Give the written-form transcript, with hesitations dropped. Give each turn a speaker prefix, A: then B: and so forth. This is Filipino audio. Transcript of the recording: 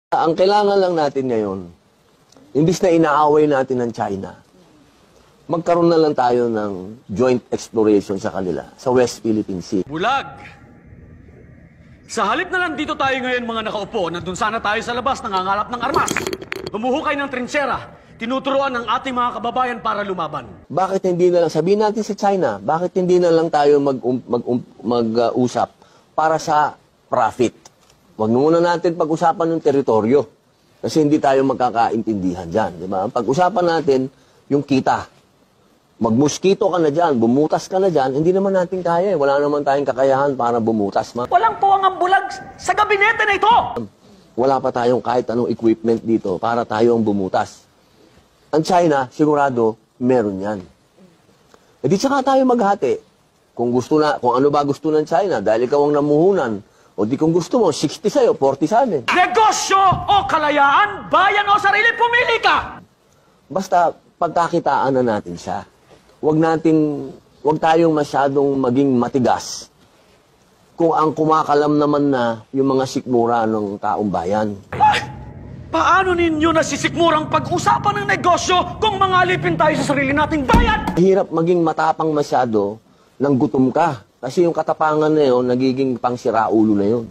A: Ang kailangan lang natin ngayon, imbis na inaaway natin ng China, magkaroon na lang tayo ng joint exploration sa kanila, sa West Philippine Sea.
B: Bulag! Sa halip na lang dito tayo ngayon mga nakaupo, nandun sana tayo sa labas nangangalap ng armas. Humuhukay ng trintsera, tinuturuan ng ating mga kababayan para lumaban.
A: Bakit hindi na lang, sabihin natin sa China, bakit hindi na lang tayo mag-usap para sa profit? Huwag muna natin pag-usapan ng teritoryo kasi hindi tayo magkakaintindihan dyan. Di ba? Pag-usapan natin yung kita. Magmuskito ka na dyan, bumutas ka na dyan, hindi naman natin kaya. Wala naman tayong kakayahan para bumutas.
B: Walang puwang ang bulag sa gabinete na ito!
A: Wala pa tayong kahit anong equipment dito para tayo ang bumutas. Ang China, sigurado, meron yan. E di saka tayo maghati. Kung ano ba gusto ng China, dahil ikaw ang namuhunan, o di kung gusto mo, 60 sa'yo, 40 sa amin.
B: Negosyo o kalayaan, bayan o sarili, pumili ka!
A: Basta pagkakitaan na natin siya. Huwag tayong masyadong maging matigas. Kung ang kumakalam naman na yung mga sikmura ng taong bayan.
B: Ay! Paano ninyo nasisikmurang pag-usapan ng negosyo kung mangalipin tayo sa sarili nating bayan?
A: Hirap maging matapang masyado nang gutom ka. Kasi yung katapangan na yun, nagiging pangsiraulo na yun.